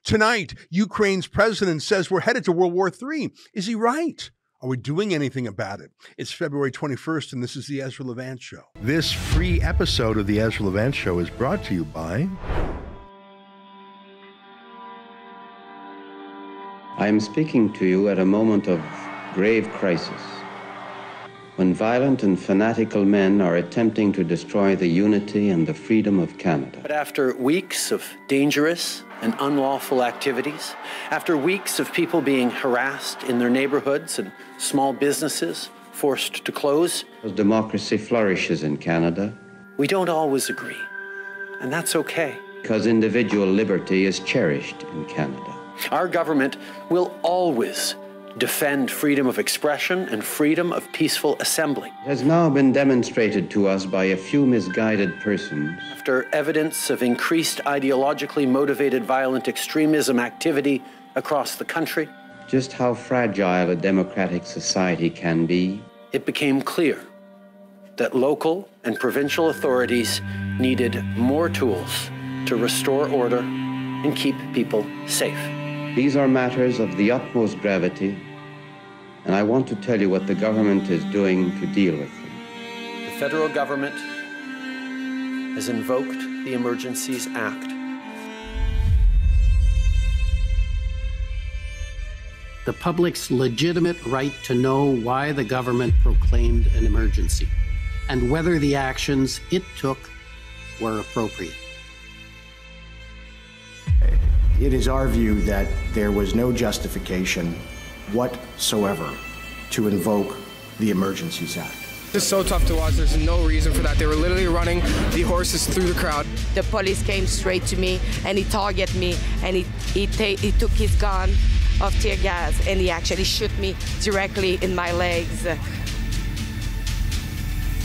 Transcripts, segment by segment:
Tonight, Ukraine's president says we're headed to World War III. Is he right? Are we doing anything about it? It's February 21st, and this is the Ezra Levant Show. This free episode of the Ezra Levant Show is brought to you by... I am speaking to you at a moment of grave crisis, when violent and fanatical men are attempting to destroy the unity and the freedom of Canada. But after weeks of dangerous and unlawful activities, after weeks of people being harassed in their neighborhoods and small businesses forced to close, As democracy flourishes in Canada, we don't always agree, and that's okay. because individual liberty is cherished in Canada. Our government will always defend freedom of expression and freedom of peaceful assembly. It has now been demonstrated to us by a few misguided persons After evidence of increased ideologically motivated violent extremism activity across the country, just how fragile a democratic society can be. it became clear that local and provincial authorities needed more tools to restore order and keep people safe. These are matters of the utmost gravity, and I want to tell you what the government is doing to deal with them. The federal government has invoked the Emergencies Act. The public's legitimate right to know why the government proclaimed an emergency and whether the actions it took were appropriate. It is our view that there was no justification whatsoever to invoke the Emergencies Act. It's so tough to watch. There's no reason for that. They were literally running the horses through the crowd. The police came straight to me and he targeted me and he took his gun of tear gas and he actually shot me directly in my legs.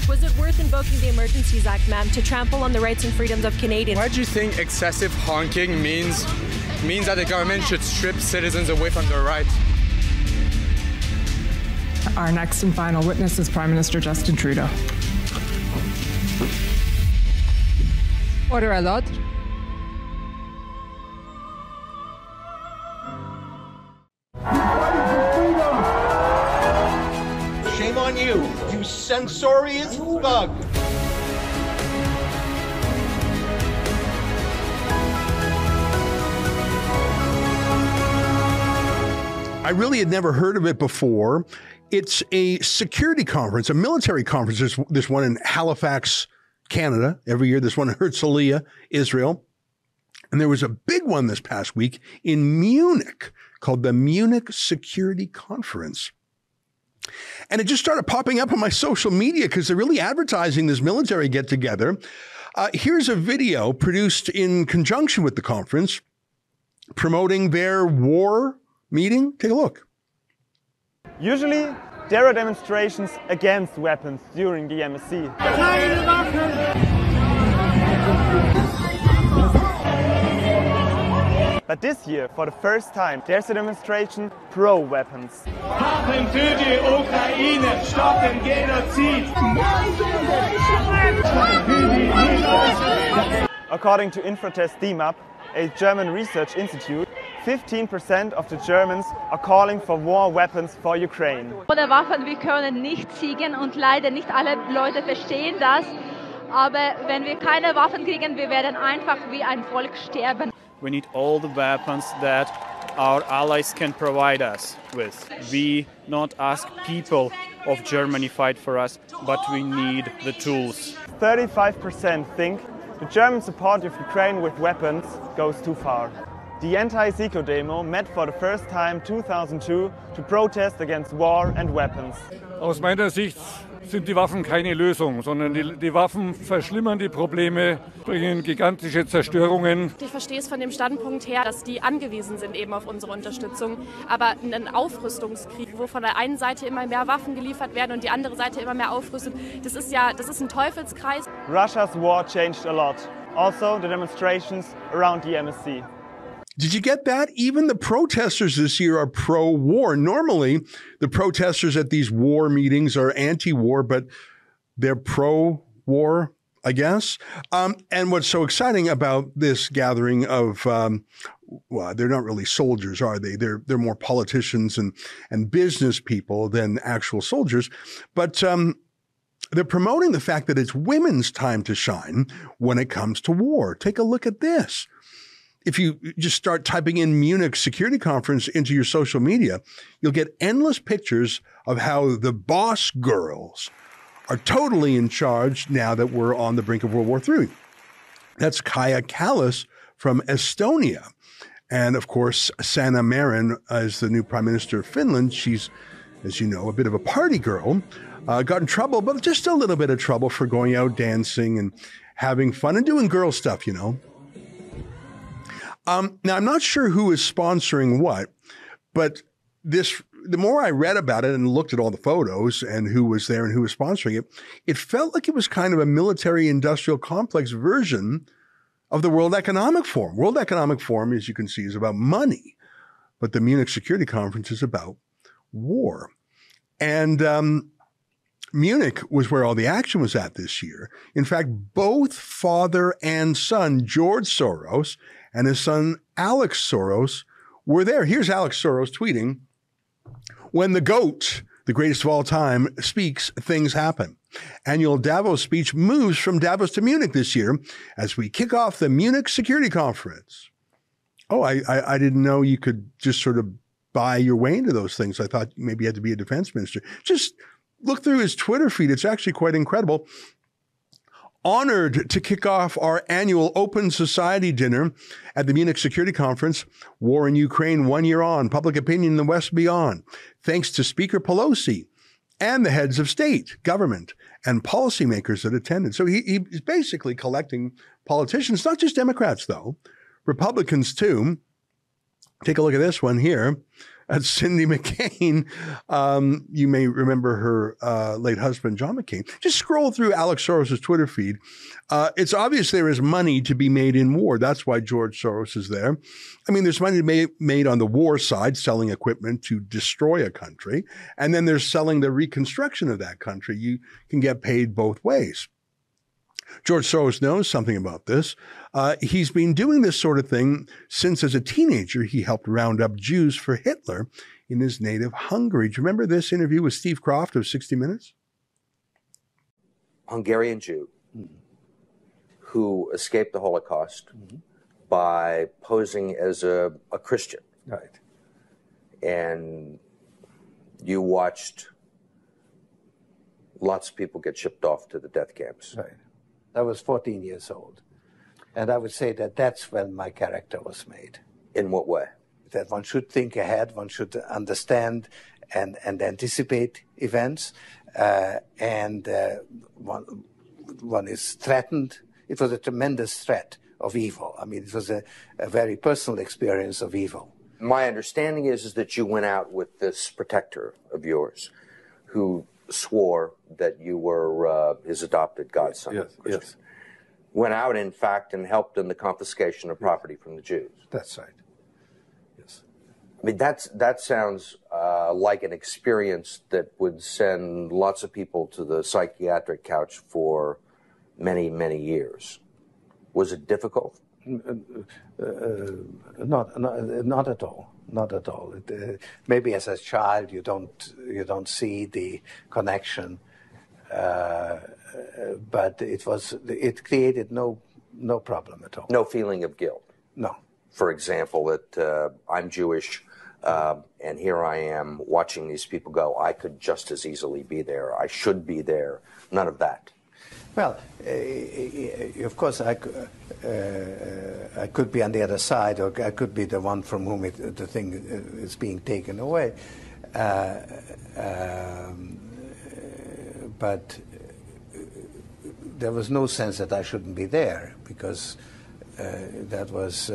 Was it worth invoking the Emergencies Act, ma'am, to trample on the rights and freedoms of Canadians? Why do you think excessive honking means that the government should strip citizens away from their rights? Our next and final witness is Prime Minister Justin Trudeau. Order à l'ordre. Shame on you, you censorious thug. I really had never heard of it before. It's a security conference, a military conference. There's this one in Halifax, Canada, every year. There's one in Herzliya, Israel. And there was a big one this past week in Munich called the Munich Security Conference. And it just started popping up on my social media because they're really advertising this military get-together. Here's a video produced in conjunction with the conference promoting their war meeting. Take a look. Usually, there are demonstrations against weapons during the MSC. But this year, for the first time, there's a demonstration pro-weapons. Waffen für die Ukraine, stoppen Genozid! According to Infratest DMAP, a German research institute, 15% of the Germans are calling for war weapons for Ukraine. Ohne Waffen, wir können nicht siegen und leider nicht alle Leute verstehen das. Aber wenn wir keine Waffen kriegen, wir werden einfach wie ein Volk sterben. We need all the weapons that our allies can provide us with. We not ask people of Germany fight for us, but we need the tools. 35% think the German support of Ukraine with weapons goes too far. The anti-Zico demo met for the first time 2002 to protest against war and weapons. Aus meiner Sicht sind die Waffen keine Lösung, sondern die Waffen verschlimmern die Probleme, bringen gigantische Zerstörungen. Ich verstehe es von dem Standpunkt her, dass die angewiesen sind eben auf unsere Unterstützung. Aber ein Aufrüstungskrieg, wo von der einen Seite immer mehr Waffen geliefert werden und die andere Seite immer mehr aufrüstet, das ist ein Teufelskreis. Russia's war changed a lot. Also the demonstrations around the MSC. Did you get that? Even the protesters this year are pro-war. Normally, the protesters at these war meetings are anti-war, but they're pro-war, I guess. And what's so exciting about this gathering of well, they're not really soldiers, are they? They're more politicians and business people than actual soldiers. But they're promoting the fact that it's women's time to shine when it comes to war. Take a look at this. If you just start typing in Munich Security Conference into your social media, you'll get endless pictures of how the boss girls are totally in charge now that we're on the brink of World War III. That's Kaja Kallas from Estonia. And of course, Sanna Marin is the new Prime Minister of Finland. She's, as you know, a bit of a party girl. Got in trouble, but just a little bit of trouble for going out dancing and having fun and doing girl stuff, you know. Now, I'm not sure who is sponsoring what, but the more I read about it and looked at all the photos and who was there and who was sponsoring it, it felt like it was kind of a military-industrial complex version of the World Economic Forum. World Economic Forum, as you can see, is about money, but the Munich Security Conference is about war. And Munich was where all the action was at this year. In fact, both father and son, George Soros, and his son, Alex Soros, were there. Here's Alex Soros tweeting, "When the GOAT, the greatest of all time, speaks, things happen. Annual Davos speech moves from Davos to Munich this year as we kick off the Munich Security Conference." Oh, I didn't know you could just sort of buy your way into those things. I thought maybe you had to be a defense minister. Just look through his Twitter feed. It's actually quite incredible. "Honored to kick off our annual Open Society dinner at the Munich Security Conference. War in Ukraine 1 year on. Public opinion in the West beyond. Thanks to Speaker Pelosi and the heads of state, government, and policymakers that attended." So he's basically collecting politicians, not just Democrats, though, Republicans, too. Take a look at this one here. That's Cindy McCain. You may remember her late husband, John McCain. Just scroll through Alex Soros' Twitter feed. It's obvious there is money to be made in war. That's why George Soros is there. I mean, there's money made on the war side, selling equipment to destroy a country. And then there's selling the reconstruction of that country. You can get paid both ways. George Soros knows something about this. He's been doing this sort of thing since as a teenager. He helped round up Jews for Hitler in his native Hungary. Do you remember this interview with Steve Croft of 60 Minutes? Hungarian Jew who escaped the Holocaust by posing as a Christian. Right. And you watched lots of people get shipped off to the death camps. Right. I was 14 years old. And I would say that that's when my character was made. In what way? That one should think ahead, one should understand and anticipate events, and one is threatened. It was a tremendous threat of evil. I mean, it was a very personal experience of evil. My understanding is that you went out with this protector of yours who swore that you were his adopted godson. Yes, yes. Went out, in fact, and helped in the confiscation of property from the Jews. That's right. Yes. I mean, that sounds like an experience that would send lots of people to the psychiatric couch for many, many years. Was it difficult? Not at all. Not at all. Maybe as a child you don't see the connection, but it created no problem at all. No feeling of guilt. No. For example, that I'm Jewish, and here I am watching these people go. I could just as easily be there. I should be there. None of that. Well, of course, I could be on the other side, or I could be the one from whom the thing is being taken away. But there was no sense that I shouldn't be there, because that was,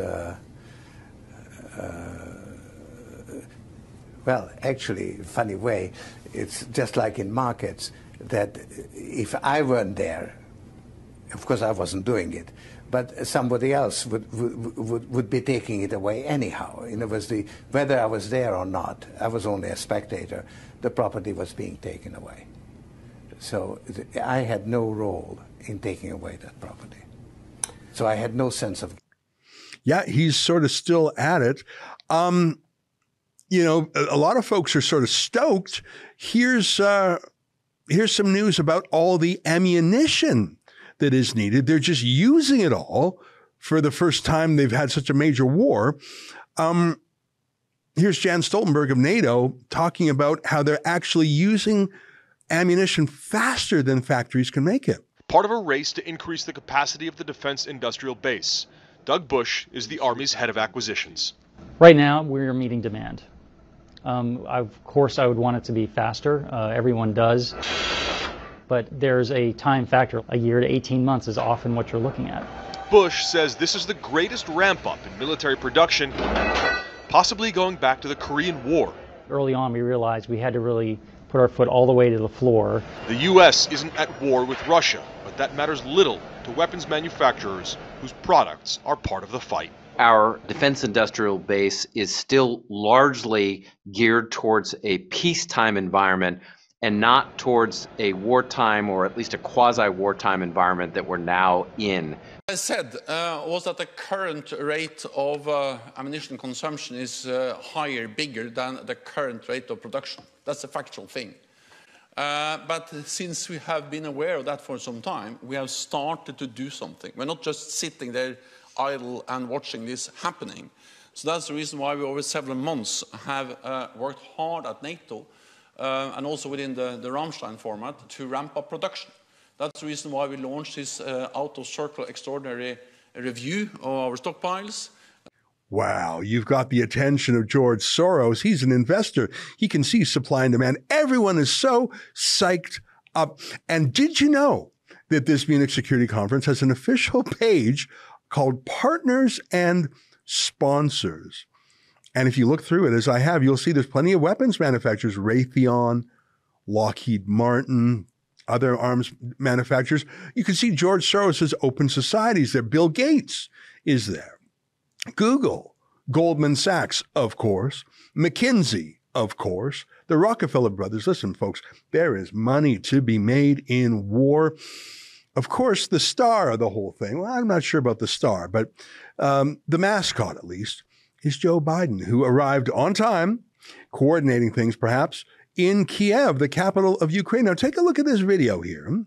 well, actually, funny way, it's just like in markets, that if I weren't there, of course I wasn't doing it, but somebody else would be taking it away anyhow. In other words, whether I was there or not, I was only a spectator, the property was being taken away. So I had no role in taking away that property. So I had no sense of... Yeah, he's sort of still at it. You know, a lot of folks are sort of stoked. Here's some news about all the ammunition that is needed. They're just using it all for the first time they've had such a major war. Here's Jan Stoltenberg of NATO talking about how they're actually using ammunition faster than factories can make it. Part of a race to increase the capacity of the defense industrial base. Doug Bush is the Army's head of acquisitions. Right now, we're meeting demand. Of course, I would want it to be faster. Everyone does. But there's a time factor. A year to 18 months is often what you're looking at. Bush says this is the greatest ramp up in military production, possibly going back to the Korean War. Early on, we realized we had to really put our foot all the way to the floor. The U.S. isn't at war with Russia, but that matters little to weapons manufacturers whose products are part of the fight. Our defense industrial base is still largely geared towards a peacetime environment and not towards a wartime or at least a quasi-wartime environment that we're now in. I said was that the current rate of ammunition consumption is higher, bigger than the current rate of production. That's a factual thing. But since we have been aware of that for some time, we have started to do something. We're not just sitting there idle and watching this happening. So that's the reason why we over several months have worked hard at NATO and also within the Rammstein format to ramp up production. That's the reason why we launched this out-of-circle extraordinary review of our stockpiles. Wow, you've got the attention of George Soros. He's an investor. He can see supply and demand. Everyone is so psyched up. And did you know that this Munich Security Conference has an official page called Partners and Sponsors? And if you look through it, as I have, you'll see there's plenty of weapons manufacturers, Raytheon, Lockheed Martin, other arms manufacturers. You can see George Soros's open societies there. Bill Gates is there. Google, Goldman Sachs, of course, McKinsey, of course, the Rockefeller brothers. Listen, folks, there is money to be made in war. Of course, the star of the whole thing, well, I'm not sure about the star, but the mascot, at least, is Joe Biden, who arrived on time, coordinating things perhaps, in Kiev, the capital of Ukraine. Now, take a look at this video here.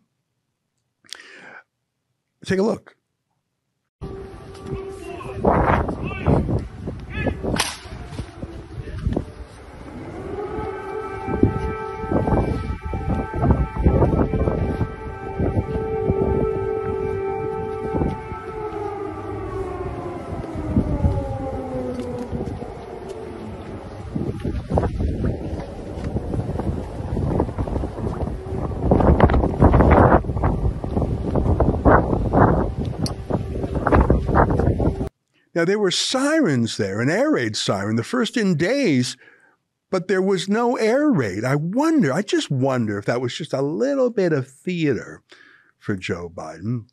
Take a look. Now, there were sirens there, an air raid siren, the first in days, but there was no air raid. I just wonder if that was just a little bit of theater for Joe Biden.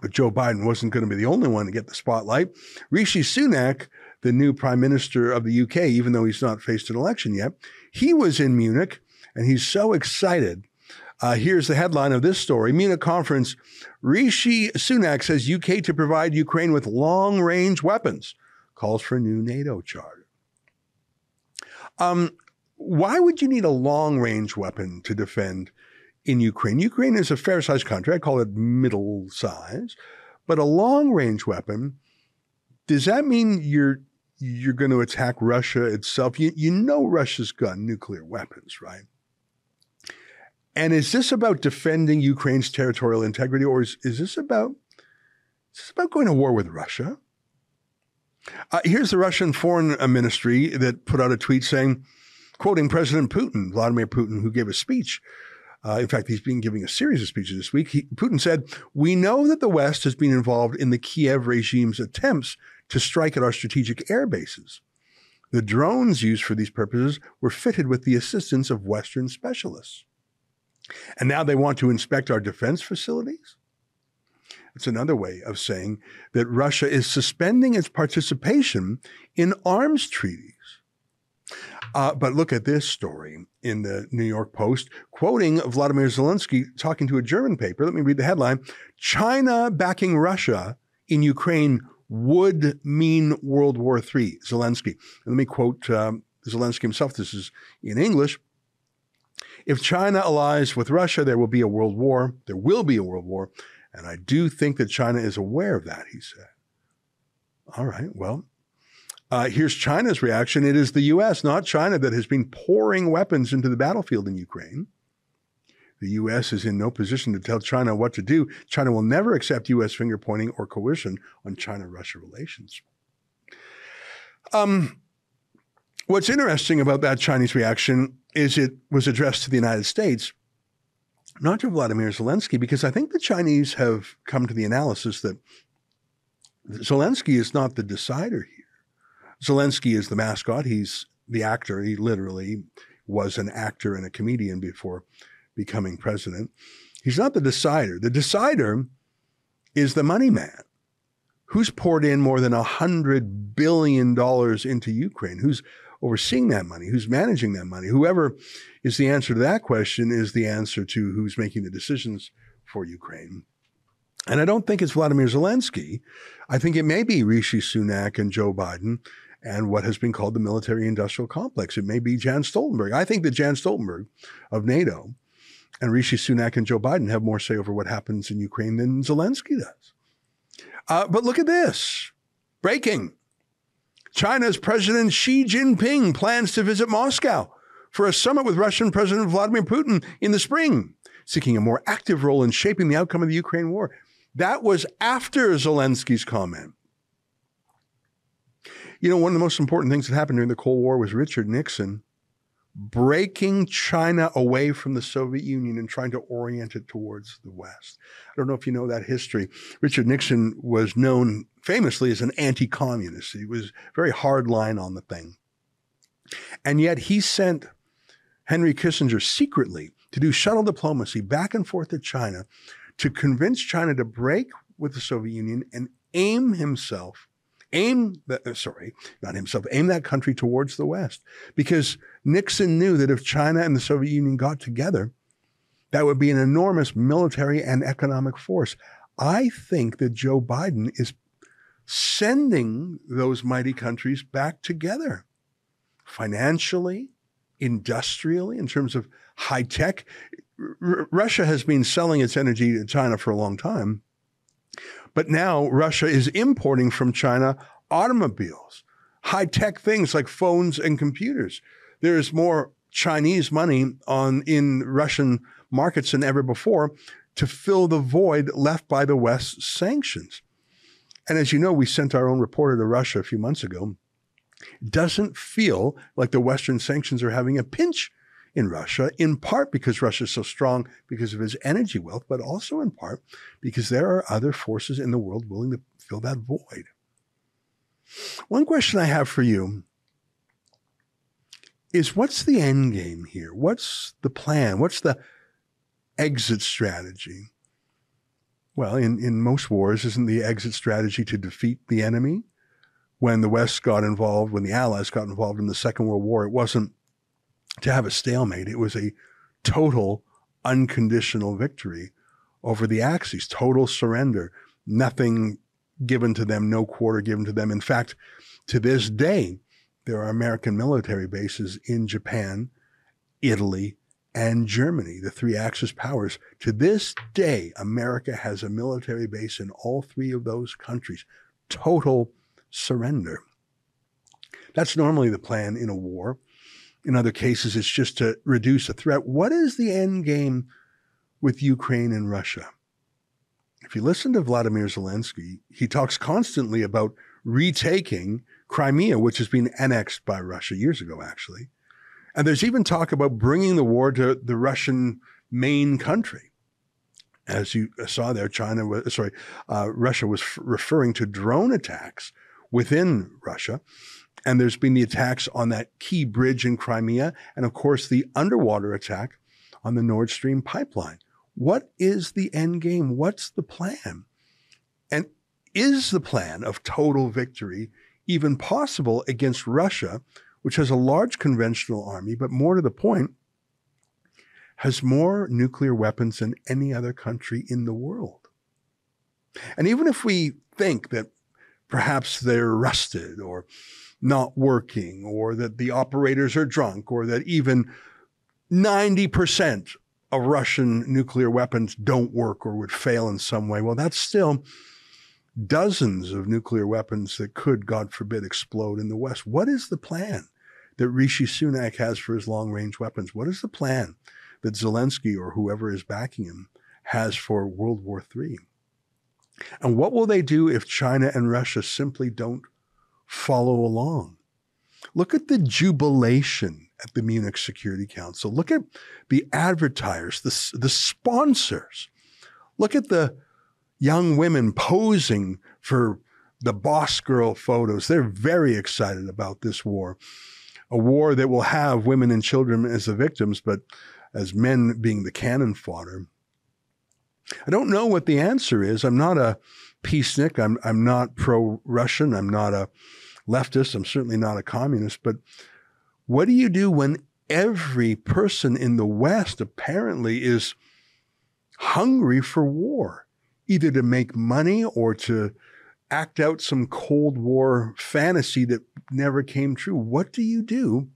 But Joe Biden wasn't going to be the only one to get the spotlight. Rishi Sunak, the new prime minister of the UK, even though he's not faced an election yet, he was in Munich, and he's so excited. Here's the headline of this story. Munich conference, Rishi Sunak says UK to provide Ukraine with long-range weapons, calls for new NATO charter. Why would you need a long-range weapon to defend in Ukraine? Ukraine is a fair-sized country. I call it middle size. But a long-range weapon, does that mean you're going to attack Russia itself? You know Russia's got nuclear weapons, right? And is this about defending Ukraine's territorial integrity, or is this about going to war with Russia? Here's the Russian Foreign Ministry that put out a tweet saying, quoting President Putin, Vladimir Putin, who gave a speech. In fact, he's been giving a series of speeches this week. Putin said, "We know that the West has been involved in the Kiev regime's attempts to strike at our strategic air bases. The drones used for these purposes were fitted with the assistance of Western specialists. And now they want to inspect our defense facilities?" It's another way of saying that Russia is suspending its participation in arms treaties. But look at this story in the New York Post, quoting Vladimir Zelensky talking to a German paper. Let me read the headline. China backing Russia in Ukraine would mean World War III, Zelensky. And let me quote Zelensky himself. This is in English. If China allies with Russia, there will be a world war. There will be a world war. And I do think that China is aware of that, he said. All right, well, here's China's reaction. It is the U.S., not China, that has been pouring weapons into the battlefield in Ukraine. The U.S. is in no position to tell China what to do. China will never accept U.S. finger-pointing or coercion on China-Russia relations. What's interesting about that Chinese reaction is it was addressed to the United States, not to Vladimir Zelensky, because I think the Chinese have come to the analysis that Zelensky is not the decider here. Zelensky is the mascot. He's the actor. He literally was an actor and a comedian before becoming president. He's not the decider. The decider is the money man who's poured in more than $100 billion into Ukraine, who's overseeing that money, who's managing that money. Whoever is the answer to that question is the answer to who's making the decisions for Ukraine. And I don't think it's Vladimir Zelensky. I think it may be Rishi Sunak and Joe Biden and what has been called the military-industrial complex. It may be Jan Stoltenberg. I think that Jan Stoltenberg of NATO and Rishi Sunak and Joe Biden have more say over what happens in Ukraine than Zelensky does. But look at this. Breaking. China's President Xi Jinping plans to visit Moscow for a summit with Russian President Vladimir Putin in the spring, seeking a more active role in shaping the outcome of the Ukraine war. That was after Zelensky's comment. You know, one of the most important things that happened during the Cold War was Richard Nixon breaking China away from the Soviet Union and trying to orient it towards the West. I don't know if you know that history. Richard Nixon was known famously as an anti-communist. He was very hard line on the thing. And yet he sent Henry Kissinger secretly to do shuttle diplomacy back and forth to China to convince China to break with the Soviet Union and aim that country towards the West. Because Nixon knew that if China and the Soviet Union got together, that would be an enormous military and economic force. I think that Joe Biden is sending those mighty countries back together financially, industrially, in terms of high tech. Russia has been selling its energy to China for a long time. But now Russia is importing from China automobiles, high-tech things like phones and computers. There is more Chinese money in Russian markets than ever before to fill the void left by the West's sanctions. And as you know, we sent our own reporter to Russia a few months ago. It doesn't feel like the Western sanctions are having a pinch in Russia, in part because Russia is so strong because of its energy wealth, but also in part because there are other forces in the world willing to fill that void. One question I have for you is, what's the end game here? What's the plan? What's the exit strategy? Well, in most wars, isn't the exit strategy to defeat the enemy? When the West got involved, when the Allies got involved in the Second World War, it wasn't to have a stalemate. It was a total unconditional victory over the Axis, total surrender, nothing given to them, no quarter given to them. In fact, to this day, there are American military bases in Japan, Italy, and Germany, the three Axis powers. To this day, America has a military base in all three of those countries. Total surrender. That's normally the plan in a war. In other cases, it's just to reduce a threat. What is the end game with Ukraine and Russia? If you listen to Vladimir Zelensky, he talks constantly about retaking Crimea, which has been annexed by Russia years ago, actually. And there's even talk about bringing the war to the Russian main country. As you saw there, Russia was referring to drone attacks within Russia. And there's been the attacks on that key bridge in Crimea, and of course the underwater attack on the Nord Stream pipeline. What is the end game? What's the plan? And is the plan of total victory even possible against Russia, which has a large conventional army, but more to the point, has more nuclear weapons than any other country in the world? And even if we think that perhaps they're rusted or not working, or that the operators are drunk, or that even 90% of Russian nuclear weapons don't work or would fail in some way. Well, that's still dozens of nuclear weapons that could, God forbid, explode in the West. What is the plan that Rishi Sunak has for his long-range weapons? What is the plan that Zelensky or whoever is backing him has for World War III? And what will they do if China and Russia simply don't follow along? Look at the jubilation at the Munich Security Council. Look at the advertisers, the sponsors. Look at the young women posing for the boss girl photos. They're very excited about this war, a war that will have women and children as the victims, but as men being the cannon fodder. I don't know what the answer is. I'm not a peacenik. I'm not pro-Russian. I'm not a leftist. I'm certainly not a communist. But what do you do when every person in the West apparently is hungry for war, either to make money or to act out some Cold War fantasy that never came true? What do you do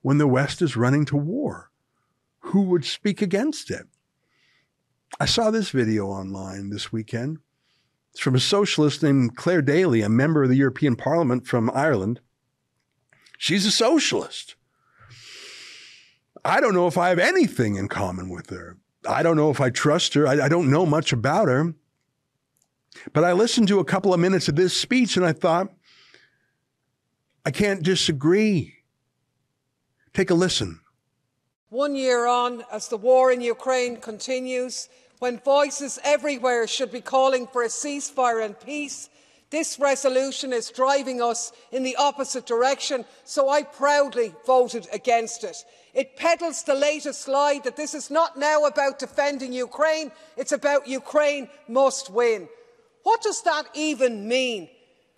when the West is running to war? Who would speak against it? I saw this video online this weekend. It's from a socialist named Claire Daly, a member of the European Parliament from Ireland. She's a socialist. I don't know if I have anything in common with her. I don't know if I trust her. I don't know much about her. But I listened to a couple of minutes of this speech and I thought, I can't disagree. Take a listen. 1 year on, as the war in Ukraine continues, when voices everywhere should be calling for a ceasefire and peace, this resolution is driving us in the opposite direction, so I proudly voted against it. It peddles the latest lie that this is not now about defending Ukraine, it's about Ukraine must win. What does that even mean?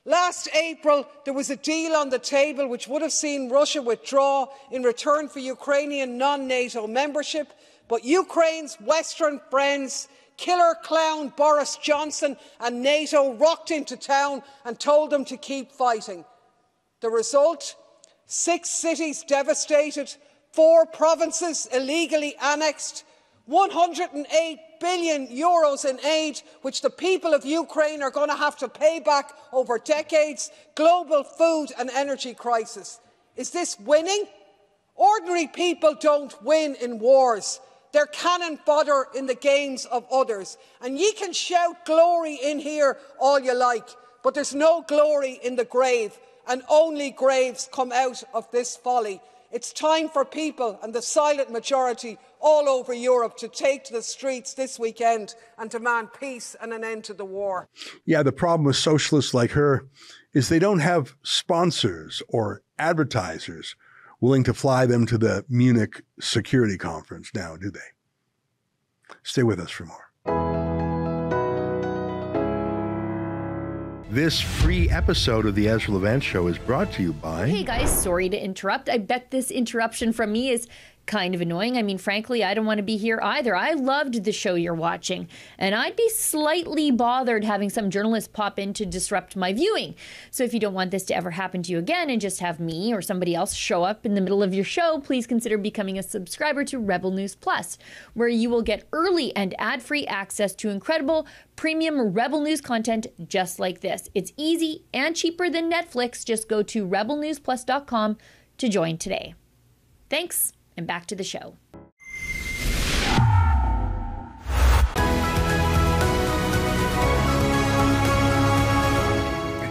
Last April, there was a deal on the table which would have seen Russia withdraw in return for Ukrainian non-NATO membership, but Ukraine's Western friends, killer clown Boris Johnson and NATO rocked into town and told them to keep fighting. The result? 6 cities devastated, 4 provinces illegally annexed, 108 billion euros in aid, which the people of Ukraine are going to have to pay back over decades, global food and energy crisis. Is this winning? Ordinary people don't win in wars. They're cannon fodder in the games of others. And ye can shout glory in here all you like, but there's no glory in the grave, and only graves come out of this folly. It's time for people and the silent majority all over Europe to take to the streets this weekend and demand peace and an end to the war. Yeah, the problem with socialists like her is they don't have sponsors or advertisers willing to fly them to the Munich Security Conference now, do they? Stay with us for more. This free episode of the Ezra Levant Show is brought to you by... Hey guys, sorry to interrupt. I bet this interruption from me is kind of annoying. I mean, frankly, I don't want to be here either. I loved the show you're watching, and I'd be slightly bothered having some journalist pop in to disrupt my viewing. So if you don't want this to ever happen to you again and just have me or somebody else show up in the middle of your show, please consider becoming a subscriber to Rebel News Plus, where you will get early and ad-free access to incredible premium Rebel News content just like this. It's easy and cheaper than Netflix. Just go to rebelnewsplus.com to join today. Thanks. And back to the show.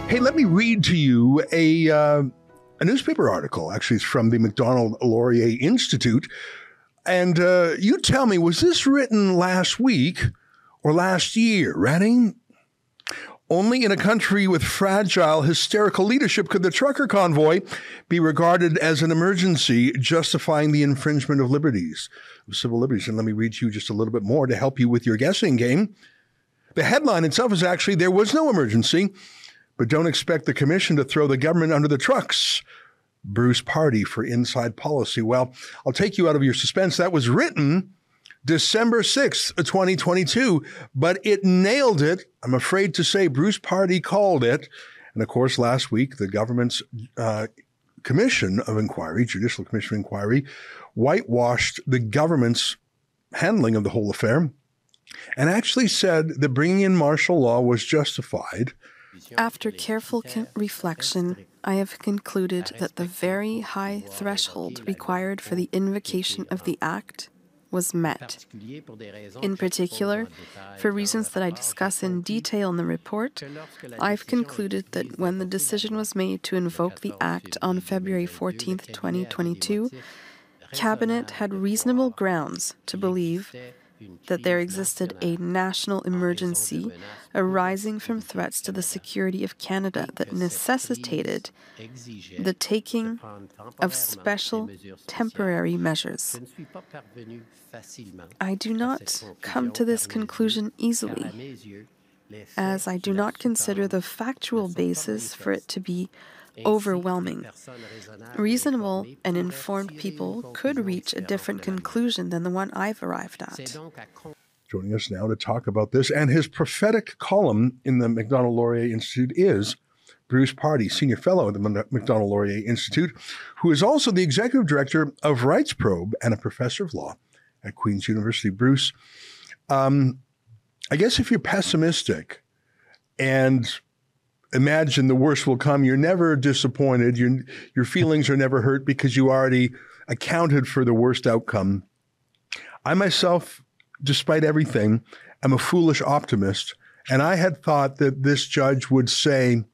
Hey, let me read to you a newspaper article. Actually, it's from the Macdonald-Laurier Institute. And you tell me, was this written last week or last year? Ready? Only in a country with fragile, hysterical leadership could the trucker convoy be regarded as an emergency, justifying the infringement of liberties, of civil liberties. And let me read to you just a little bit more to help you with your guessing game. The headline itself is actually, there was no emergency, but don't expect the commission to throw the government under the trucks. Bruce Pardy for Inside Policy. Well, I'll take you out of your suspense. That was written December 6th, 2022, but it nailed it. I'm afraid to say Bruce Pardy called it. And of course, last week, the government's commission of inquiry, Judicial Commission of Inquiry, whitewashed the government's handling of the whole affair and actually said that bringing in martial law was justified. After careful reflection, I have concluded that the very high threshold required for the invocation of the Act was met. In particular, for reasons that I discuss in detail in the report, I've concluded that when the decision was made to invoke the Act on February 14, 2022, Cabinet had reasonable grounds to believe that there existed a national emergency arising from threats to the security of Canada that necessitated the taking of special temporary measures. I do not come to this conclusion easily, as I do not consider the factual basis for it to be overwhelming. Reasonable and informed people could reach a different conclusion than the one I've arrived at. Joining us now to talk about this and his prophetic column in the Macdonald-Laurier Institute is Bruce Pardy, Senior Fellow at the Macdonald-Laurier Institute, who is also the Executive Director of Rights Probe and a Professor of Law at Queen's University. Bruce, I guess if you're pessimistic and imagine the worst will come, you're never disappointed, your feelings are never hurt because you already accounted for the worst outcome. I myself, despite everything, am a foolish optimist, and I had thought that this judge would say,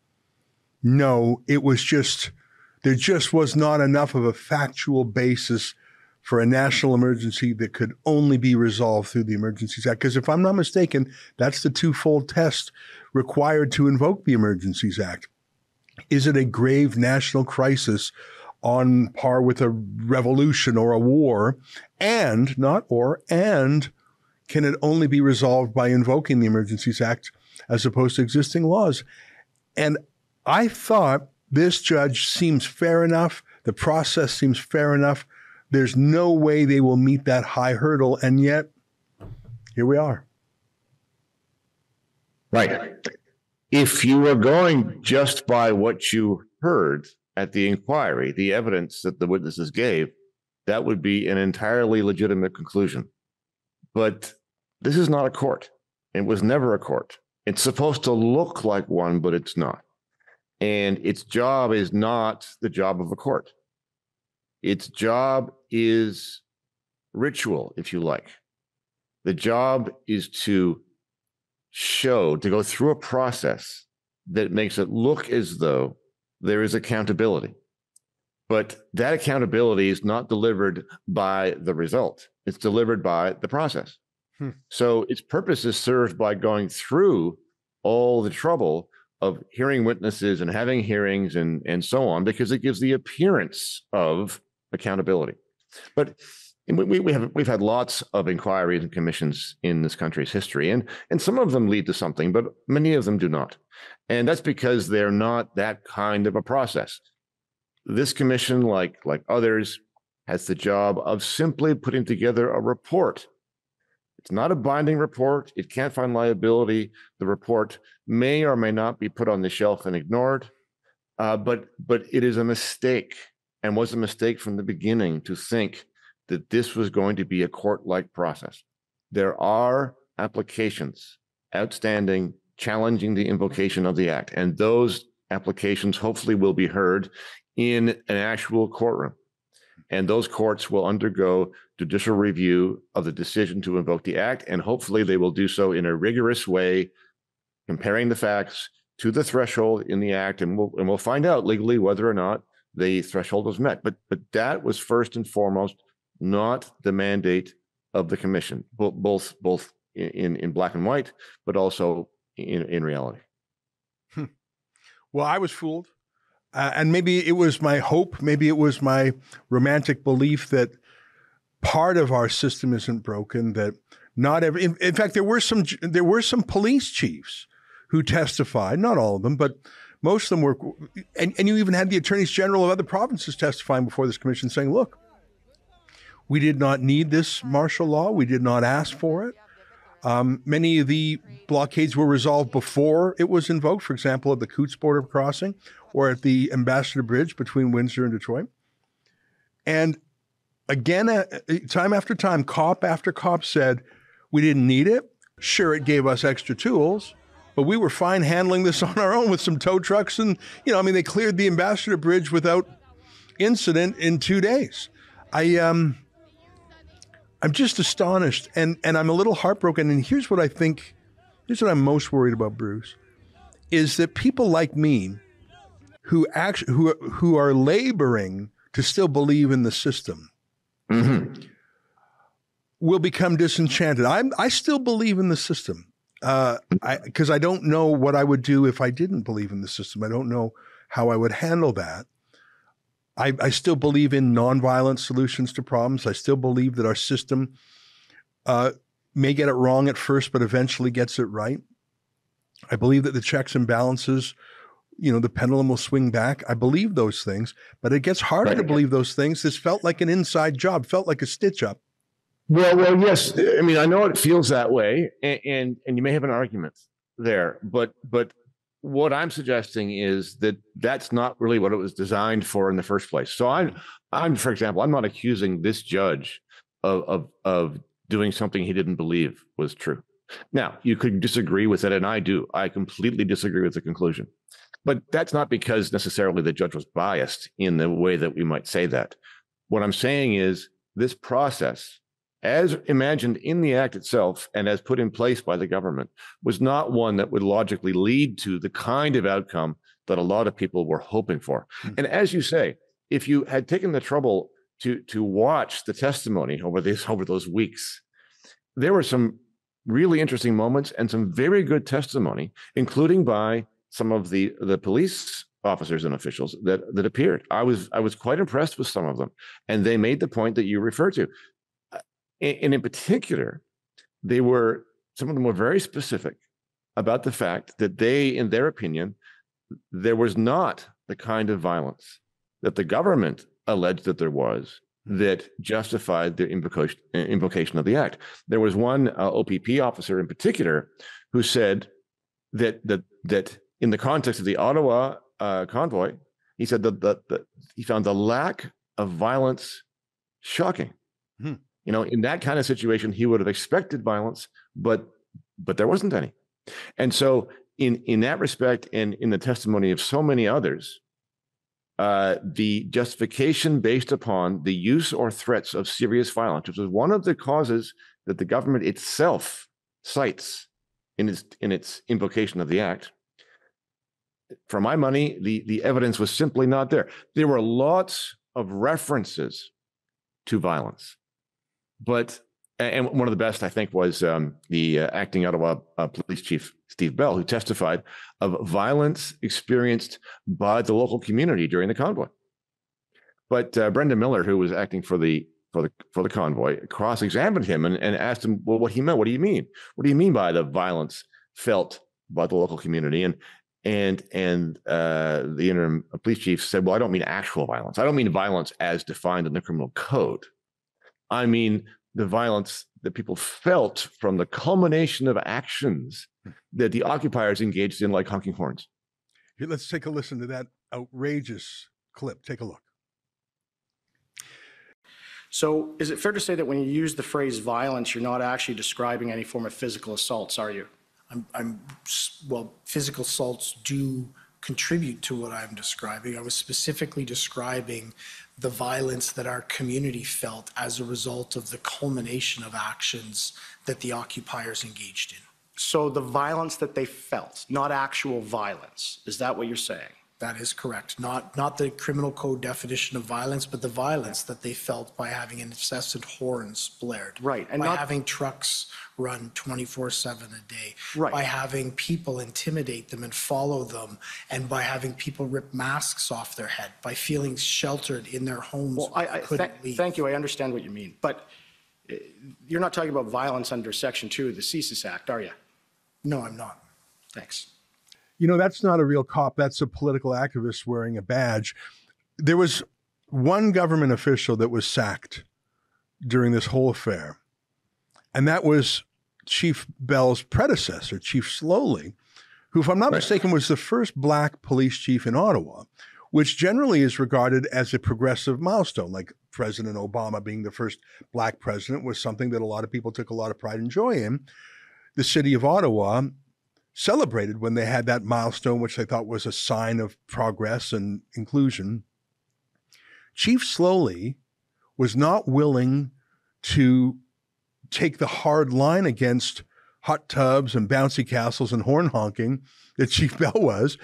no, there just was not enough of a factual basis for a national emergency that could only be resolved through the Emergencies Act. Because if I'm not mistaken, that's the twofold test required to invoke the Emergencies Act. Is it a grave national crisis on par with a revolution or a war? And can it only be resolved by invoking the Emergencies Act as opposed to existing laws? And I thought this judge seems fair enough. The process seems fair enough. There's no way they will meet that high hurdle. And yet, here we are. Right. If you were going just by what you heard at the inquiry, the evidence that the witnesses gave, that would be an entirely legitimate conclusion. But this is not a court. It was never a court. It's supposed to look like one, but it's not. And its job is not the job of a court. Its job is ritual, if you like. The job is to go through a process that makes it look as though there is accountability. But that accountability is not delivered by the result. It's delivered by the process. So its purpose is served by going through all the trouble of hearing witnesses and having hearings and so on, because it gives the appearance of accountability. But we've had lots of inquiries and commissions in this country's history, and some of them lead to something, but many of them do not. And that's because they're not that kind of a process. This commission, like others, has the job of simply putting together a report. It's not a binding report. It can't find liability. The report may or may not be put on the shelf and ignored, but it is a mistake, and was a mistake from the beginning, to think that this was going to be a court-like process. There are applications outstanding challenging the invocation of the Act, and those applications hopefully will be heard in an actual courtroom. And those courts will undergo judicial review of the decision to invoke the Act, and hopefully they will do so in a rigorous way, comparing the facts to the threshold in the Act, and we'll find out legally whether or not the threshold was met. But that was first and foremost not the mandate of the commission, both in black and white, but also in reality. Well, I was fooled. And maybe it was my hope, maybe it was my romantic belief that part of our system isn't broken, that not every, in fact, there were some police chiefs who testified, not all of them, but most of them were, and you even had the attorneys general of other provinces testifying before this commission saying, look, We did not need this martial law. We did not ask for it. Many of the blockades were resolved before it was invoked, for example, at the Coots border crossing or at the Ambassador Bridge between Windsor and Detroit. And again, time after time, cop after cop said, we didn't need it. Sure, it gave us extra tools, but we were fine handling this on our own with some tow trucks. And, they cleared the Ambassador Bridge without incident in 2 days. I'm just astonished, and I'm a little heartbroken. And here's what I'm most worried about, Bruce, is that people like me who are laboring to still believe in the system will become disenchanted. I still believe in the system because I don't know what I would do if I didn't believe in the system. I don't know how I would handle that. I still believe in nonviolent solutions to problems. I still believe that our system may get it wrong at first, but eventually gets it right. I believe that the checks and balances, the pendulum will swing back. I believe those things, but it gets harder to believe those things. This felt like an inside job, felt like a stitch up. Well, yes. I mean, I know it feels that way, and you may have an argument there, but what I'm suggesting is that that's not really what it was designed for in the first place. So I'm, for example, I'm not accusing this judge of doing something he didn't believe was true. Now, you could disagree with it, and I do. I completely disagree with the conclusion. But that's not because necessarily the judge was biased in the way that we might say that. What I'm saying is this process, as imagined in the act itself and as put in place by the government, was not one that would logically lead to the kind of outcome that a lot of people were hoping for. And as you say, if you had taken the trouble to watch the testimony over those weeks, there were some really interesting moments and some very good testimony, including by some of the police officers and officials that appeared. I was quite impressed with some of them, and they made the point that you referred to. And in particular, some of them were very specific about the fact that they, in their opinion, there was not the kind of violence that the government alleged that there was that justified the invocation of the act. There was one OPP officer in particular who said that in the context of the Ottawa convoy, he said that he found the lack of violence shocking. In that kind of situation, he would have expected violence, but there wasn't any. And so in that respect, and in the testimony of so many others, the justification based upon the use or threats of serious violence, which is one of the causes that the government itself cites in its invocation of the act, for my money, the evidence was simply not there. There were lots of references to violence. And one of the best, I think, was the acting Ottawa Police Chief Steve Bell, who testified of violence experienced by the local community during the convoy. But Brendan Miller, who was acting for the convoy, cross-examined him and asked him, well, what he meant. What do you mean? What do you mean by the violence felt by the local community? And the interim police chief said, well, I don't mean actual violence. I don't mean violence as defined in the criminal code. I mean the violence that people felt from the culmination of actions that the occupiers engaged in, like honking horns. Here, let's take a listen to that outrageous clip. Take a look. So is it fair to say that when you use the phrase violence, you're not actually describing any form of physical assaults, are you? Well, physical assaults do contribute to what I'm describing. I was specifically describing the violence that our community felt as a result of the culmination of actions that the occupiers engaged in. So the violence that they felt, not actual violence, is that what you're saying? That is correct. Not the criminal code definition of violence, but the violence that they felt by having incessant horns blared. Right. And by having trucks run 24/7 a day. Right. By having people intimidate them and follow them, and by having people rip masks off their head, by feeling sheltered in their homes. Well, thank you. I understand what you mean. But you're not talking about violence under Section 2 of the Emergencies Act, are you? No, I'm not. Thanks. That's not a real cop. That's a political activist wearing a badge. There was one government official that was sacked during this whole affair, and that was Chief Bell's predecessor, Chief Slowly, who, if I'm not mistaken, was the first black police chief in Ottawa, which generally is regarded as a progressive milestone. Like President Obama being the first black president was something that a lot of people took a lot of pride and joy in. The city of Ottawa celebrated when they had that milestone, which they thought was a sign of progress and inclusion. Chief Slowly was not willing to take the hard line against hot tubs and bouncy castles and horn honking that Chief Bell was.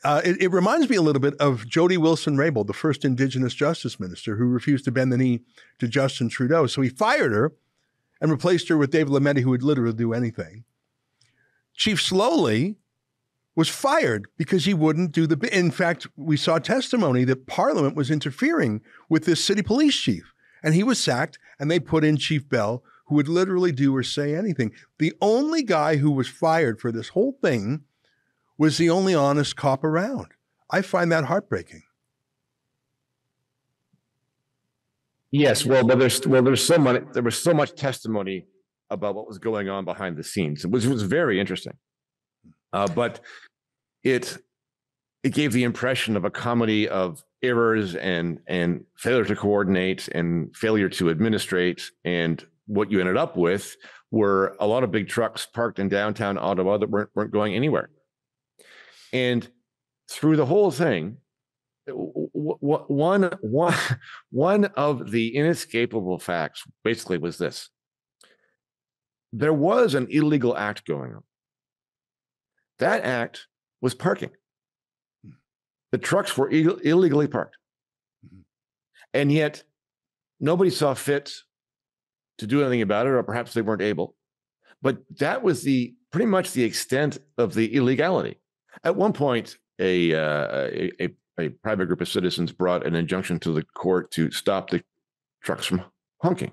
It reminds me a little bit of Jody Wilson-Raybould, the first Indigenous justice minister who refused to bend the knee to Justin Trudeau. So he fired her and replaced her with David Lametti, who would literally do anything. Chief Slowly was fired because he wouldn't do the... In fact, we saw testimony that Parliament was interfering with this city police chief, and he was sacked, and they put in Chief Bell, who would literally do or say anything. The only guy who was fired for this whole thing was the only honest cop around. I find that heartbreaking. Yes, well, there was so much testimony about what was going on behind the scenes, which was very interesting. But it gave the impression of a comedy of errors and failure to coordinate and failure to administrate. And what you ended up with were a lot of big trucks parked in downtown Ottawa that weren't going anywhere. And through the whole thing, one of the inescapable facts basically was this: there was an illegal act going on. That act was parking. The trucks were illegally parked. And yet nobody saw fit to do anything about it, or perhaps they weren't able. But that was pretty much the extent of the illegality. At one point, a private group of citizens brought an injunction to the court to stop the trucks from honking.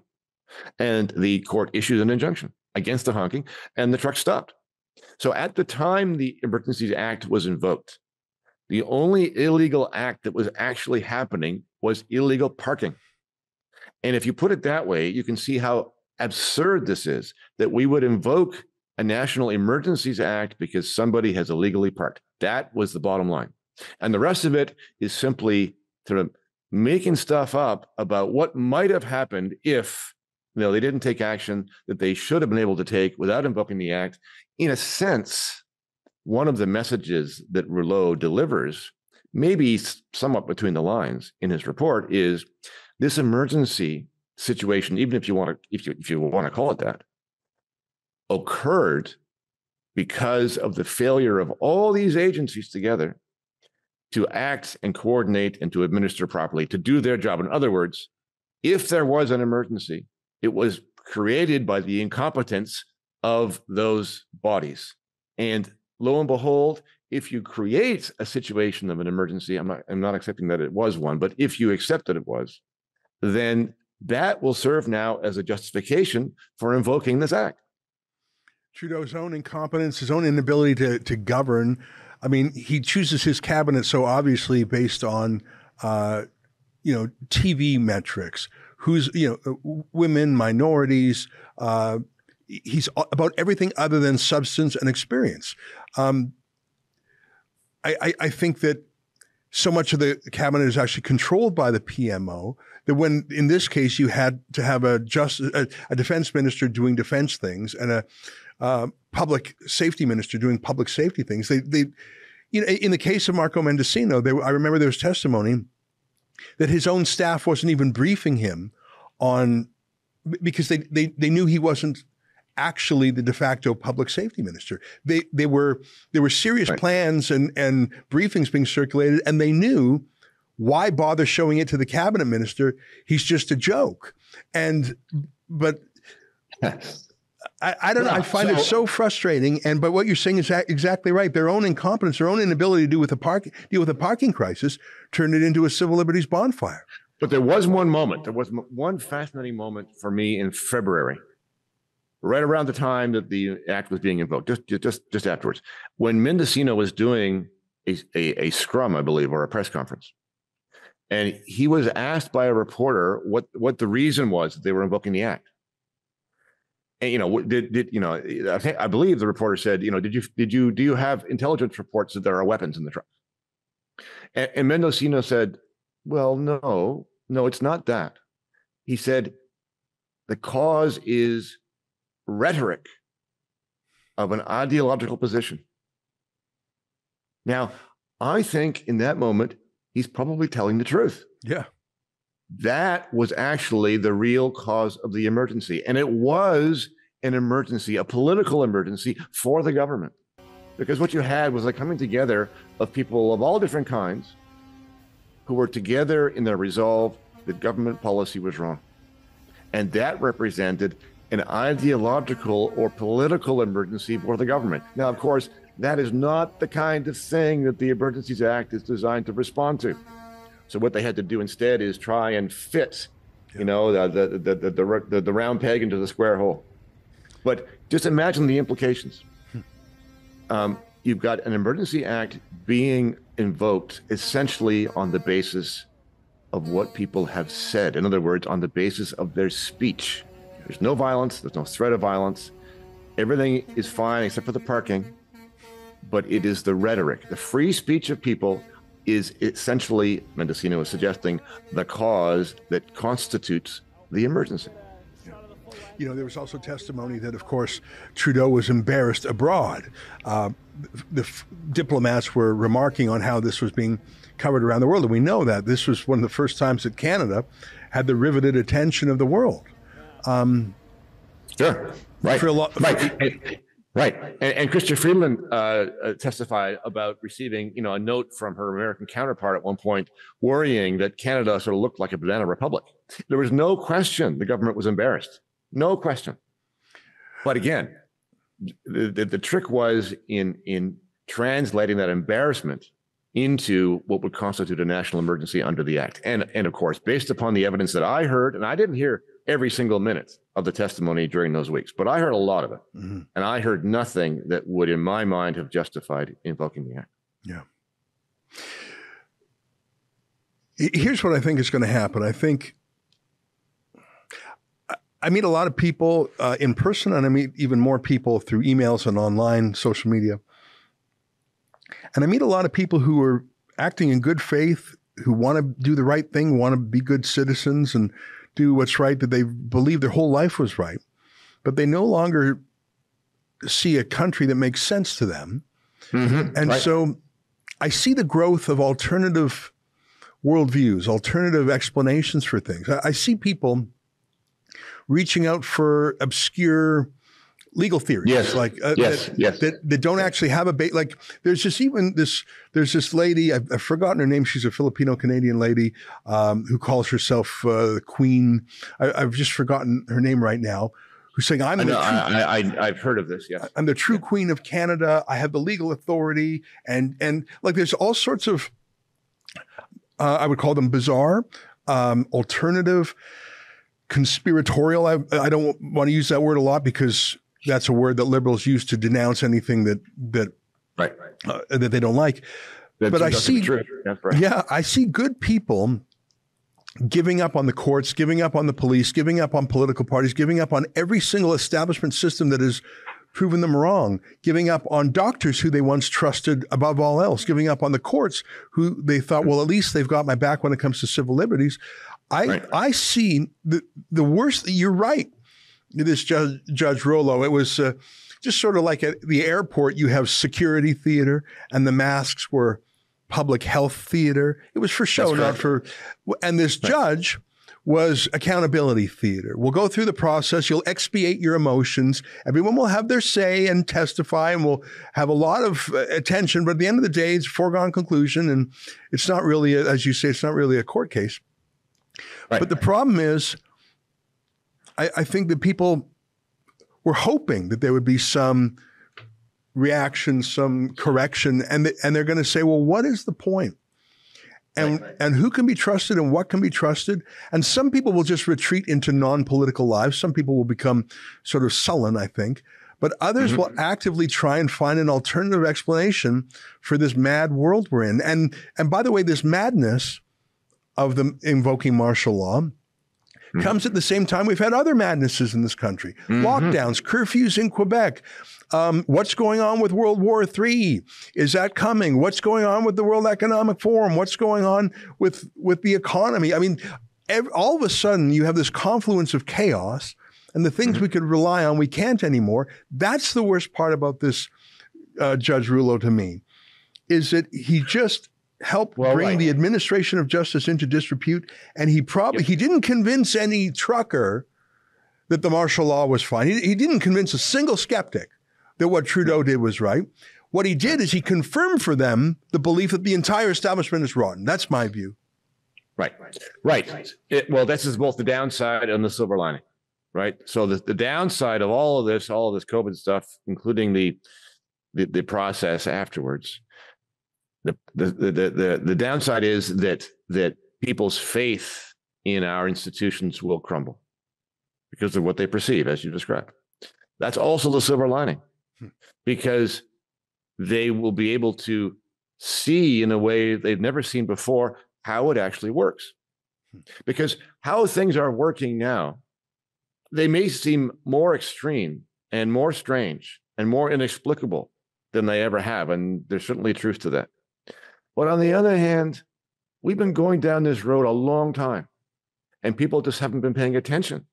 And the court issued an injunction against the honking, and the truck stopped. So at the time the Emergencies Act was invoked, the only illegal act that was actually happening was illegal parking. And if you put it that way, you can see how absurd this is, that we would invoke a National Emergencies Act because somebody has illegally parked. That was the bottom line. And the rest of it is simply sort of making stuff up about what might have happened if they didn't take action that they should have been able to take without invoking the act. In a sense, one of the messages that Rouleau delivers, maybe somewhat between the lines in his report, is this emergency situation, even if you want to call it that, occurred because of the failure of all these agencies together to act and coordinate and to administer properly, to do their job. In other words, if there was an emergency, it was created by the incompetence of those bodies. And lo and behold, if you create a situation of an emergency, I'm not accepting that it was one, but if you accept that it was, then that will serve now as a justification for invoking this act. Trudeau's own incompetence, his own inability to govern. I mean, he chooses his cabinet so obviously based on, TV metrics, who's, women, minorities. He's about everything other than substance and experience. I think that so much of the cabinet is actually controlled by the PMO that when, in this case, you had to have a defense minister doing defense things and a public safety minister doing public safety things. They in the case of Marco Mendocino, I remember there was testimony that his own staff wasn't even briefing him on, because they knew he wasn't actually the de facto public safety minister. There were serious plans and briefings being circulated, and they knew, why bother showing it to the cabinet minister? He's just a joke. But I don't know. I find it so frustrating. But what you're saying is exactly right. Their own incompetence, their own inability to deal with a parking crisis, turned it into a civil liberties bonfire. But there was one moment. There was one fascinating moment for me in February, right around the time that the act was being invoked, just afterwards, when Mendocino was doing a scrum, I believe, or a press conference. And he was asked by a reporter what the reason was that they were invoking the act. And, I believe the reporter said, do you have intelligence reports that there are weapons in the truck? And Mendocino said, well, no, it's not that. He said, the cause is rhetoric of an ideological position. Now, I think in that moment, he's probably telling the truth. Yeah. That was actually the real cause of the emergency. And it was an emergency, a political emergency for the government. Because what you had was a coming together of people of all different kinds who were together in their resolve that government policy was wrong. And that represented an ideological or political emergency for the government. Now, of course, that is not the kind of thing that the Emergencies Act is designed to respond to. So what they had to do instead is try and fit, the round peg into the square hole. But just imagine the implications. You've got an Emergency Act being invoked essentially on the basis of what people have said. In other words, on the basis of their speech. There's no violence. There's no threat of violence. Everything is fine except for the parking. But it is the rhetoric. The free speech of people is essentially, Mendocino is suggesting, the cause that constitutes the emergency. There was also testimony that, of course, Trudeau was embarrassed abroad. Diplomats were remarking on how this was being covered around the world. And we know that this was one of the first times that Canada had the riveted attention of the world. Sure. Right. Right. And Chrystia Freeland testified about receiving, a note from her American counterpart at one point, worrying that Canada sort of looked like a banana republic. There was no question the government was embarrassed. No question. But again, the trick was in translating that embarrassment into what would constitute a national emergency under the Act. And of course, based upon the evidence that I heard, and I didn't hear every single minute of the testimony during those weeks, but I heard a lot of it. Mm-hmm. And I heard nothing that would, in my mind, have justified invoking the Act. Yeah. Here's what I think is going to happen. I think I meet a lot of people in person, and I meet even more people through emails and online social media. And I meet a lot of people who are acting in good faith, who want to do the right thing, want to be good citizens and do what's right, that they believe their whole life was right. But they no longer see a country that makes sense to them. Mm-hmm. And so I see the growth of alternative worldviews, alternative explanations for things. I see people reaching out for obscure legal theories, that don't actually have a base. Like there's this lady, I've forgotten her name. She's a Filipino-Canadian lady who calls herself the Queen. I've just forgotten her name right now. Who's saying, I've heard of this. Yes, I'm the true Queen of Canada. I have the legal authority, and like there's all sorts of I would call them bizarre, alternative, conspiratorial. I don't want to use that word a lot because that's a word that liberals use to denounce anything that they don't like. But I see, I see good people giving up on the courts, giving up on the police, giving up on political parties, giving up on every single establishment system that has proven them wrong, giving up on doctors who they once trusted above all else, giving up on the courts who they thought, well, at least they've got my back when it comes to civil liberties. I see the worst. You're right. This Judge Rouleau, it was just sort of like at the airport, you have security theater and the masks were public health theater. It was for show, not for, and this judge was accountability theater. We'll go through the process. You'll expiate your emotions. Everyone will have their say and testify and we'll have a lot of attention. But at the end of the day, it's a foregone conclusion. And it's not really, as you say, it's not really a court case. Right. But the problem is, I think that people were hoping that there would be some reaction, some correction, and they're going to say, well, what is the point? And who can be trusted and what can be trusted? And some people will just retreat into non-political lives. Some people will become sort of sullen, I think. But others will actively try and find an alternative explanation for this mad world we're in. And by the way, this madness, of them invoking martial law comes at the same time we've had other madnesses in this country. Lockdowns, curfews in Quebec. What's going on with World War III? Is that coming? What's going on with the World Economic Forum? What's going on with the economy? I mean, all of a sudden you have this confluence of chaos, and the things we could rely on, we can't anymore. That's the worst part about this Judge Rouleau to me, is that he just helped bring the administration of justice into disrepute, and he didn't convince any trucker that the martial law was fine. He didn't convince a single skeptic that what Trudeau did was right. What he did is he confirmed for them the belief that the entire establishment is rotten. That's my view. Right. Well, this is both the downside and the silver lining, right? So the downside of all of this COVID stuff, including the process afterwards, the downside is that people's faith in our institutions will crumble because of what they perceive, as you described. That's also the silver lining, because they will be able to see in a way they've never seen before how it actually works. Because how things are working now, they may seem more extreme and more strange and more inexplicable than they ever have. And there's certainly truth to that. But on the other hand, we've been going down this road a long time, and people just haven't been paying attention.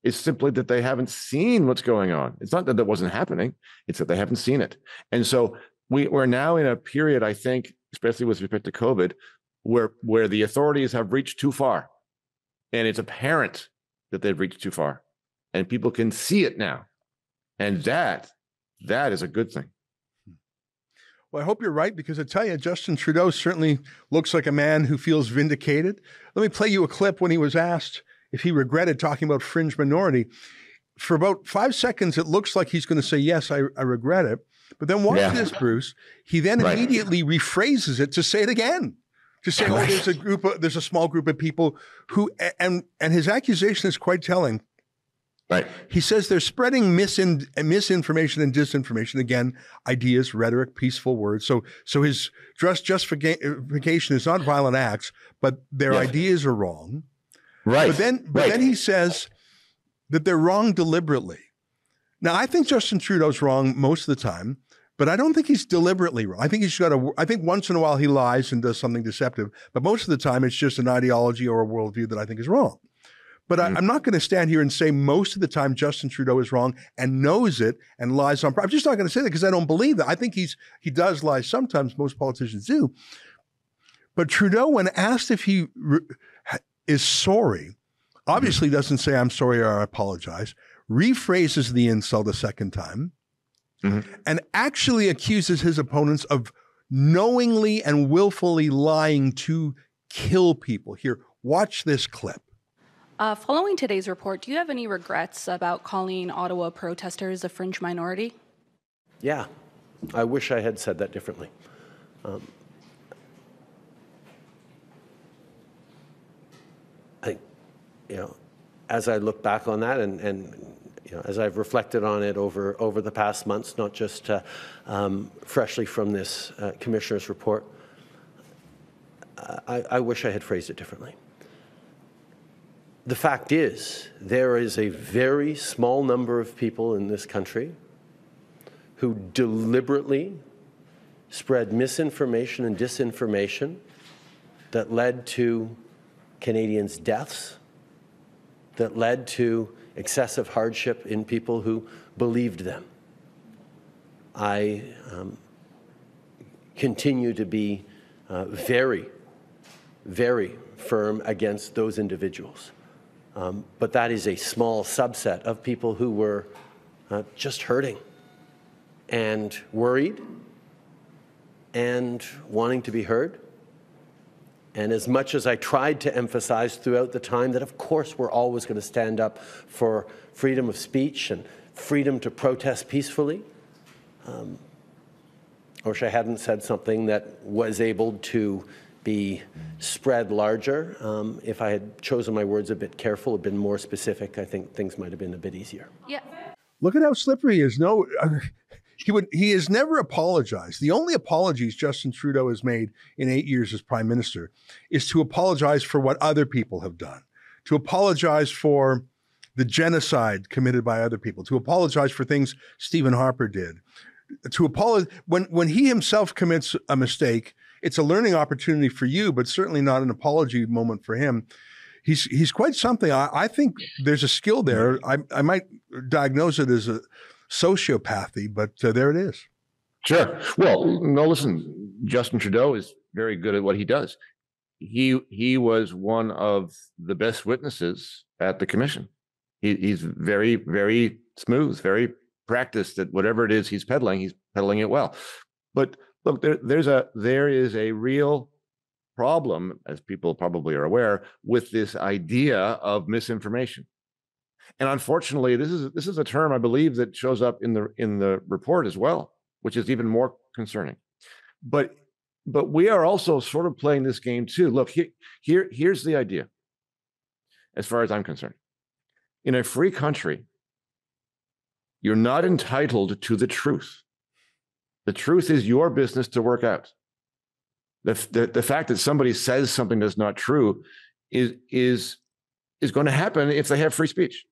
It's simply that they haven't seen what's going on. It's not that that wasn't happening. It's that they haven't seen it. And so we're now in a period, I think, especially with respect to COVID, where the authorities have reached too far. And it's apparent that they've reached too far. And people can see it now. And that is a good thing. Well, I hope you're right, because I tell you, Justin Trudeau certainly looks like a man who feels vindicated. Let me play you a clip when he was asked if he regretted talking about fringe minority. For about 5 seconds, it looks like he's going to say, yes, I regret it. But then watch this, Bruce. He then immediately rephrases it to say it again. To say, there's a small group of people who, and his accusation is quite telling. Right. He says they're spreading misinformation and disinformation. Again, ideas, rhetoric, peaceful words. So his justification is not violent acts, but their ideas are wrong. Right. But then he says that they're wrong deliberately. Now, I think Justin Trudeau's wrong most of the time, but I don't think he's deliberately wrong. I think I think once in a while he lies and does something deceptive, but most of the time it's just an ideology or a worldview that I think is wrong. But I'm not going to stand here and say most of the time Justin Trudeau is wrong and knows it and lies on purpose. I'm just not going to say that because I don't believe that. I think he does lie sometimes. Most politicians do. But Trudeau, when asked if he is sorry, obviously doesn't say I'm sorry or I apologize, rephrases the insult a second time, and actually accuses his opponents of knowingly and willfully lying to kill people. Here, watch this clip. Following today's report, do you have any regrets about calling Ottawa protesters a fringe minority? Yeah, I wish I had said that differently. As I look back on that and as I've reflected on it over the past months, not just freshly from this commissioner's report, I wish I had phrased it differently. The fact is, there is a very small number of people in this country who deliberately spread misinformation and disinformation that led to Canadians' deaths, that led to excessive hardship in people who believed them. I continue to be very, very firm against those individuals. But that is a small subset of people who were just hurting and worried and wanting to be heard. And as much as I tried to emphasize throughout the time that, of course, we're always going to stand up for freedom of speech and freedom to protest peacefully, I wish I hadn't said something that was able to be spread larger. If I had chosen my words a bit careful, been more specific, I think things might have been a bit easier. Yeah. Look at how slippery he is. No, he has never apologized. The only apologies Justin Trudeau has made in 8 years as prime minister is to apologize for what other people have done, to apologize for the genocide committed by other people, to apologize for things Stephen Harper did, to apologize when he himself commits a mistake. It's a learning opportunity for you, but certainly not an apology moment for him. He's quite something. I think there's a skill there. I might diagnose it as a sociopathy, but there it is. Sure. Well, no, listen, Justin Trudeau is very good at what he does. He was one of the best witnesses at the commission. He's very, very smooth, very practiced at whatever it is he's peddling it well. But look, there is a real problem, as people probably are aware, with this idea of misinformation. And unfortunately, this is a term I believe that shows up in the report as well, which is even more concerning. But we are also sort of playing this game too. Look, here's the idea, as far as I'm concerned. In a free country, you're not entitled to the truth. The truth is your business to work out. The fact that somebody says something that's not true is going to happen if they have free speech.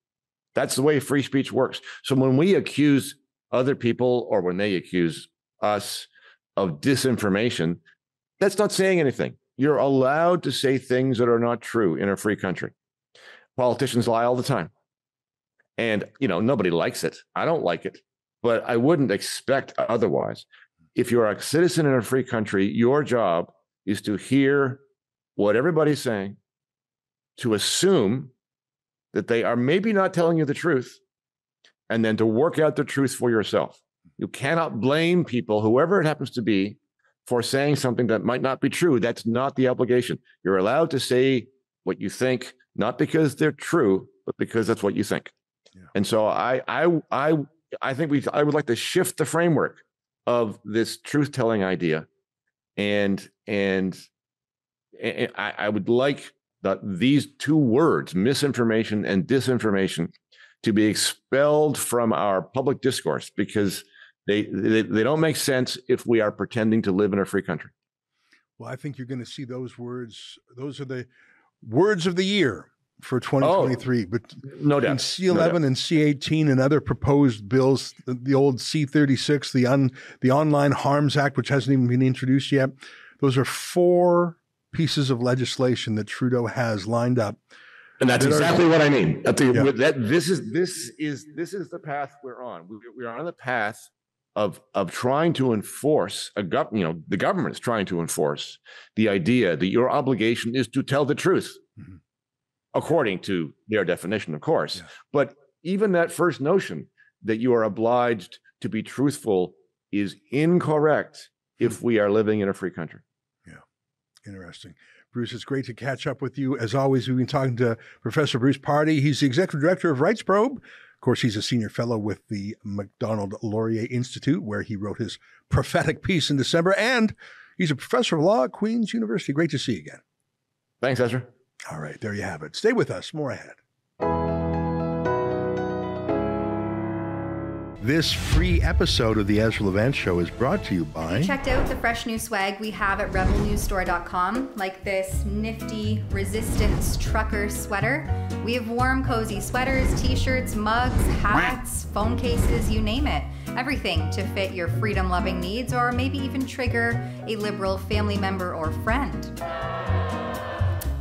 That's the way free speech works. So when we accuse other people or when they accuse us of disinformation, that's not saying anything. You're allowed to say things that are not true in a free country. Politicians lie all the time. And, nobody likes it. I don't like it, but I wouldn't expect otherwise. If you're a citizen in a free country, your job is to hear what everybody's saying, to assume that they are maybe not telling you the truth, and then to work out the truth for yourself. You cannot blame people, whoever it happens to be, for saying something that might not be true. That's not the obligation. You're allowed to say what you think, not because they're true, but because that's what you think. Yeah. And so I would like to shift the framework of this truth-telling idea, and I would like these two words, misinformation and disinformation, to be expelled from our public discourse, because they don't make sense if we are pretending to live in a free country. Well, I think you're going to see those words. Those are the words of the year for 2023. But no doubt. In C11 and C18 and other proposed bills, the old C36, the Online Harms Act, which hasn't even been introduced yet, those are 4 pieces of legislation that Trudeau has lined up. And that's exactly what I mean. This is the path we're on. We're on the path of trying to enforce the government is trying to enforce the idea that your obligation is to tell the truth, according to their definition, of course. Yeah. But even that first notion that you are obliged to be truthful is incorrect if we are living in a free country. Yeah, interesting. Bruce, it's great to catch up with you. As always, we've been talking to Professor Bruce Pardy. He's the executive director of Rights Probe. Of course, he's a senior fellow with the Macdonald Laurier Institute, where he wrote his prophetic piece in December. And he's a professor of law at Queen's University. Great to see you again. Thanks, Ezra. All right, there you have it. Stay with us. More ahead. This free episode of the Ezra Levant Show is brought to you by... Have you checked out the fresh new swag we have at rebelnewsstore.com? Like this nifty Resistance trucker sweater. We have warm, cozy sweaters, t-shirts, mugs, hats, phone cases, you name it. Everything to fit your freedom-loving needs, or maybe even trigger a liberal family member or friend.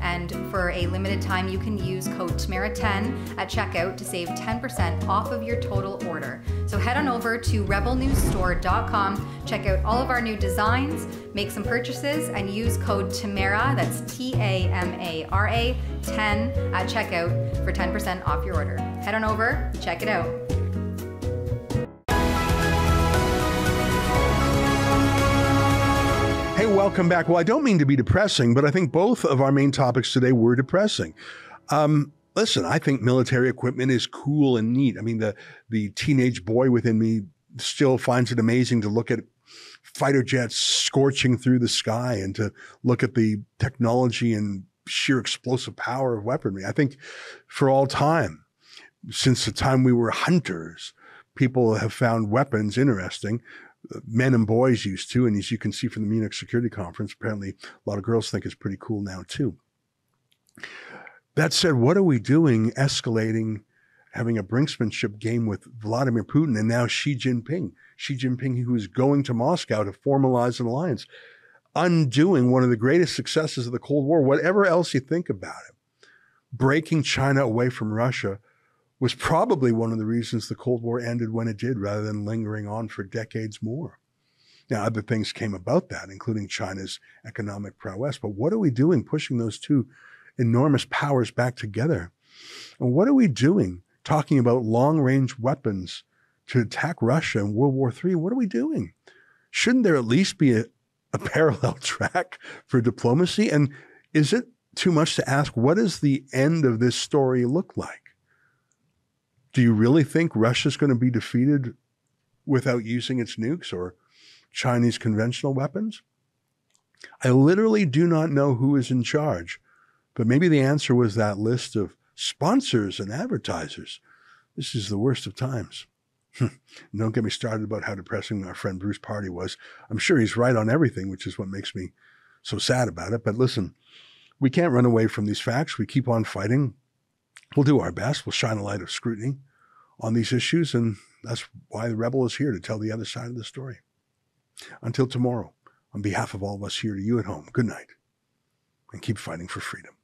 And for a limited time, you can use code TAMARA10 at checkout to save 10% off of your total order. So head on over to rebelnewsstore.com, check out all of our new designs, make some purchases, and use code TAMARA, that's TAMARA 10 at checkout for 10% off your order. Head on over, check it out. Hey, welcome back. Well, I don't mean to be depressing, but I think both of our main topics today were depressing. Listen, I think military equipment is cool and neat. I mean, the teenage boy within me still finds it amazing to look at fighter jets scorching through the sky and to look at the technology and sheer explosive power of weaponry. I think for all time, since the time we were hunters, people have found weapons interesting. Men and boys used to, and as you can see from the Munich Security Conference, apparently a lot of girls think it's pretty cool now too. That said, what are we doing escalating, having a brinksmanship game with Vladimir Putin and now Xi Jinping? Xi Jinping, who is going to Moscow to formalize an alliance, undoing one of the greatest successes of the Cold War, whatever else you think about it. Breaking China away from Russia was probably one of the reasons the Cold War ended when it did, rather than lingering on for decades more. Now, other things came about that, including China's economic prowess. But what are we doing pushing those two enormous powers back together? And what are we doing talking about long-range weapons to attack Russia in World War III? What are we doing? Shouldn't there at least be a parallel track for diplomacy? And is it too much to ask, what does the end of this story look like? Do you really think Russia's going to be defeated without using its nukes or Chinese conventional weapons? I literally do not know who is in charge, but maybe the answer was that list of sponsors and advertisers. This is the worst of times. Don't get me started about how depressing our friend Bruce Pardy was. I'm sure he's right on everything, which is what makes me so sad about it. But listen, we can't run away from these facts. We keep on fighting. We'll do our best. We'll shine a light of scrutiny on these issues, and that's why the Rebel is here, to tell the other side of the story. Until tomorrow, on behalf of all of us here, to you at home, good night, and keep fighting for freedom.